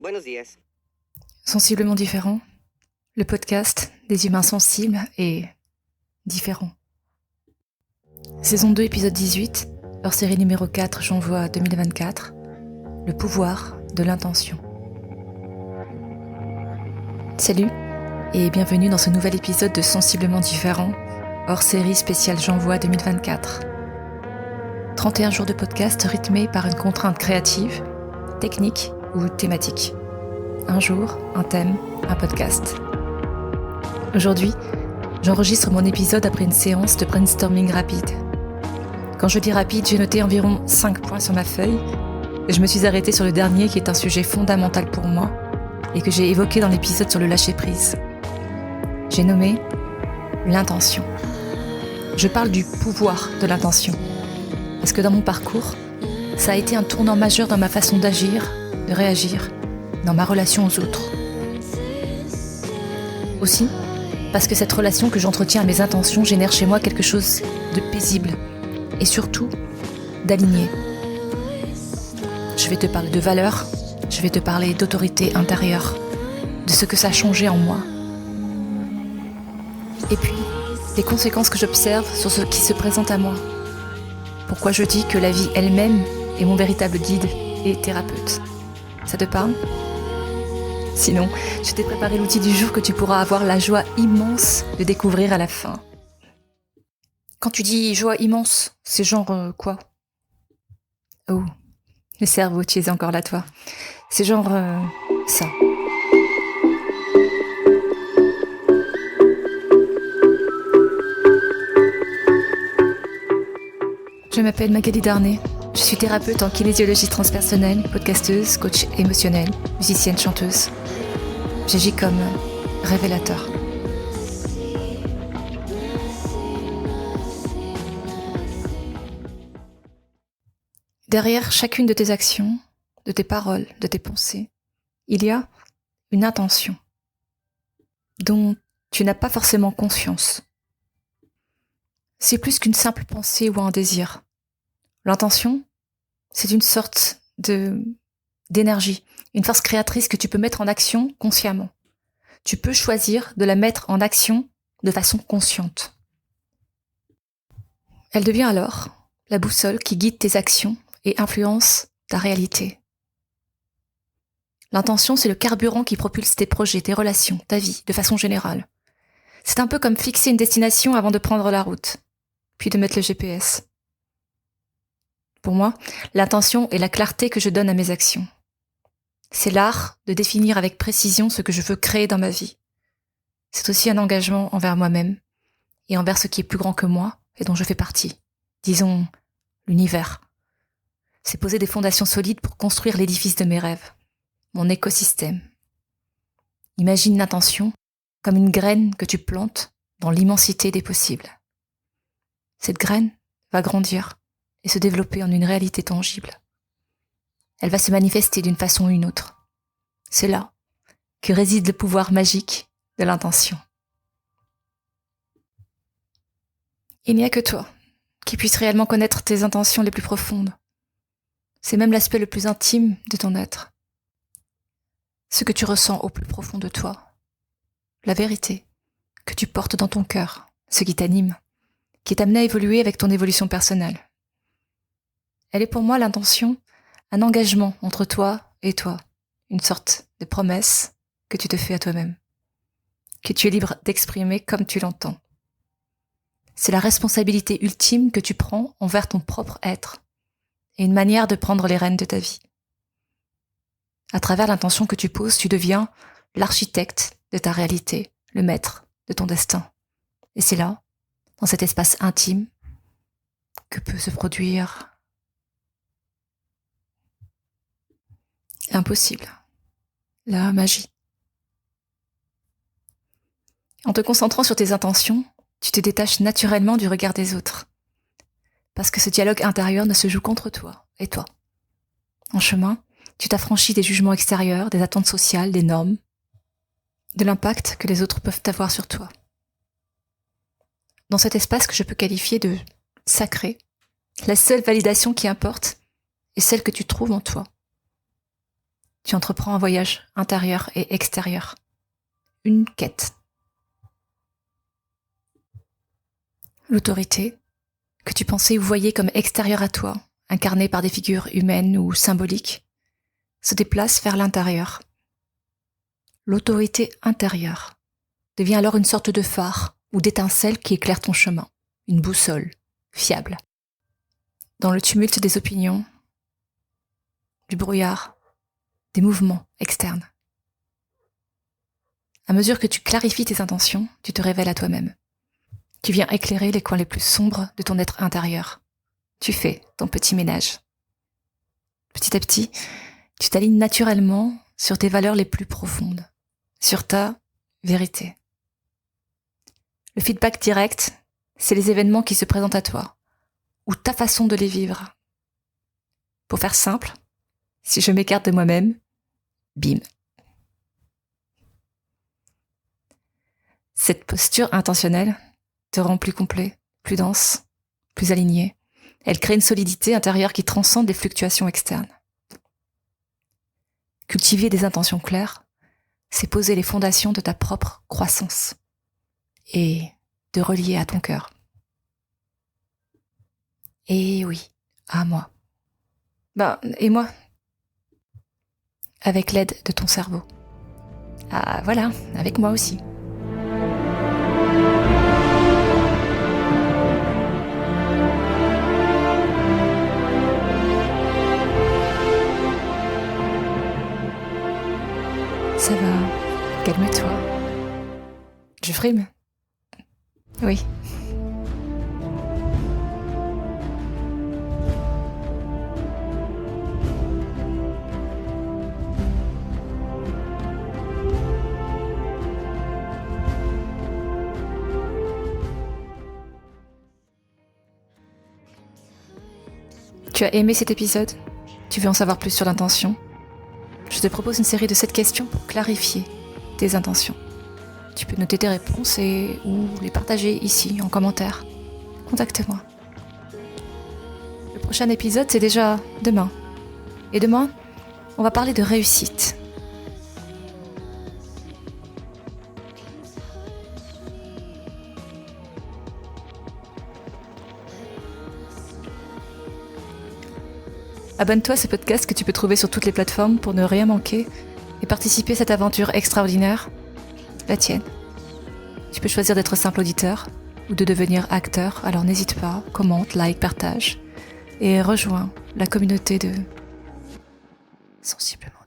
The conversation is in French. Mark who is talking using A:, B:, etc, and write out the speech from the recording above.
A: Buenos días.
B: Sensiblement différent, le podcast des humains sensibles et différents. Saison 2, épisode 18, hors série numéro 4, j'envoie 2024, le pouvoir de l'intention. Salut et bienvenue dans ce nouvel épisode de Sensiblement différent, hors série spéciale j'envoie 2024. 31 jours de podcast rythmés par une contrainte créative, technique ou thématique. Un jour, un thème, un podcast. Aujourd'hui, j'enregistre mon épisode après une séance de brainstorming rapide. Quand je dis rapide, j'ai noté environ 5 points sur ma feuille et je me suis arrêtée sur le dernier qui est un sujet fondamental pour moi et que j'ai évoqué dans l'épisode sur le lâcher-prise. J'ai nommé l'intention. Je parle du pouvoir de l'intention. Parce que dans mon parcours, ça a été un tournant majeur dans ma façon d'agir, de réagir, dans ma relation aux autres. Aussi, parce que cette relation que j'entretiens à mes intentions génère chez moi quelque chose de paisible et surtout d'aligné. Je vais te parler de valeurs, je vais te parler d'autorité intérieure, de ce que ça a changé en moi. Et puis, les conséquences que j'observe sur ce qui se présente à moi. Pourquoi je dis que la vie elle-même est mon véritable guide et thérapeute. Ça te parle ? Sinon, je t'ai préparé l'outil du jour que tu pourras avoir la joie immense de découvrir à la fin. Quand tu dis joie immense, c'est genre quoi ? Oh, le cerveau, tu es encore là, toi. C'est genre ça. Je m'appelle Magali Darnay. Je suis thérapeute en kinésiologie transpersonnelle, podcasteuse, coach émotionnel, musicienne, chanteuse. J'agis comme révélateur. Derrière chacune de tes actions, de tes paroles, de tes pensées, il y a une intention dont tu n'as pas forcément conscience. C'est plus qu'une simple pensée ou un désir. L'intention, c'est une sorte d'énergie, une force créatrice que tu peux mettre en action consciemment. Tu peux choisir de la mettre en action de façon consciente. Elle devient alors la boussole qui guide tes actions et influence ta réalité. L'intention, c'est le carburant qui propulse tes projets, tes relations, ta vie, de façon générale. C'est un peu comme fixer une destination avant de prendre la route, puis de mettre le GPS. Pour moi, l'intention est la clarté que je donne à mes actions. C'est l'art de définir avec précision ce que je veux créer dans ma vie. C'est aussi un engagement envers moi-même et envers ce qui est plus grand que moi et dont je fais partie. Disons, l'univers. C'est poser des fondations solides pour construire l'édifice de mes rêves, mon écosystème. Imagine l'intention comme une graine que tu plantes dans l'immensité des possibles. Cette graine va grandir et se développer en une réalité tangible. Elle va se manifester d'une façon ou une autre. C'est là que réside le pouvoir magique de l'intention. Il n'y a que toi qui puisse réellement connaître tes intentions les plus profondes. C'est même l'aspect le plus intime de ton être. Ce que tu ressens au plus profond de toi. La vérité que tu portes dans ton cœur, ce qui t'anime, qui est amené à évoluer avec ton évolution personnelle. Elle est pour moi l'intention, un engagement entre toi et toi, une sorte de promesse que tu te fais à toi-même, que tu es libre d'exprimer comme tu l'entends. C'est la responsabilité ultime que tu prends envers ton propre être et une manière de prendre les rênes de ta vie. À travers l'intention que tu poses, tu deviens l'architecte de ta réalité, le maître de ton destin. Et c'est là, dans cet espace intime, que peut se produire l'impossible, la magie. En te concentrant sur tes intentions, tu te détaches naturellement du regard des autres. Parce que ce dialogue intérieur ne se joue qu'entre toi et toi. En chemin, tu t'affranchis des jugements extérieurs, des attentes sociales, des normes, de l'impact que les autres peuvent avoir sur toi. Dans cet espace que je peux qualifier de sacré, la seule validation qui importe est celle que tu trouves en toi. tu entreprends un voyage intérieur et extérieur. Une quête. L'autorité, que tu pensais ou voyais comme extérieure à toi, incarnée par des figures humaines ou symboliques, se déplace vers l'intérieur. L'autorité intérieure devient alors une sorte de phare ou d'étincelle qui éclaire ton chemin, une boussole, fiable. Dans le tumulte des opinions, du brouillard, des mouvements externes. À mesure que tu clarifies tes intentions, tu te révèles à toi-même. Tu viens éclairer les coins les plus sombres de ton être intérieur. Tu fais ton petit ménage. Petit à petit, tu t'alignes naturellement sur tes valeurs les plus profondes, sur ta vérité. Le feedback direct, c'est les événements qui se présentent à toi, ou ta façon de les vivre. Pour faire simple, si je m'écarte de moi-même, bim. Cette posture intentionnelle te rend plus complet, plus dense, plus aligné. Elle crée une solidité intérieure qui transcende les fluctuations externes. Cultiver des intentions claires, c'est poser les fondations de ta propre croissance et de relier à ton cœur. Et oui, à moi. Et moi, avec l'aide de ton cerveau. Ah voilà, avec moi aussi. Ça va, calme-toi. Je frime. Oui. Tu as aimé cet épisode ? Tu veux en savoir plus sur l'intention ? Je te propose une série de 7 questions pour clarifier tes intentions. Tu peux noter tes réponses ou les partager ici en commentaire. Contacte-moi. Le prochain épisode, c'est déjà demain. Et demain, on va parler de réussite. Abonne-toi à ce podcast que tu peux trouver sur toutes les plateformes pour ne rien manquer et participer à cette aventure extraordinaire, la tienne. Tu peux choisir d'être simple auditeur ou de devenir acteur, alors n'hésite pas, commente, like, partage et rejoins la communauté de Sensiblement.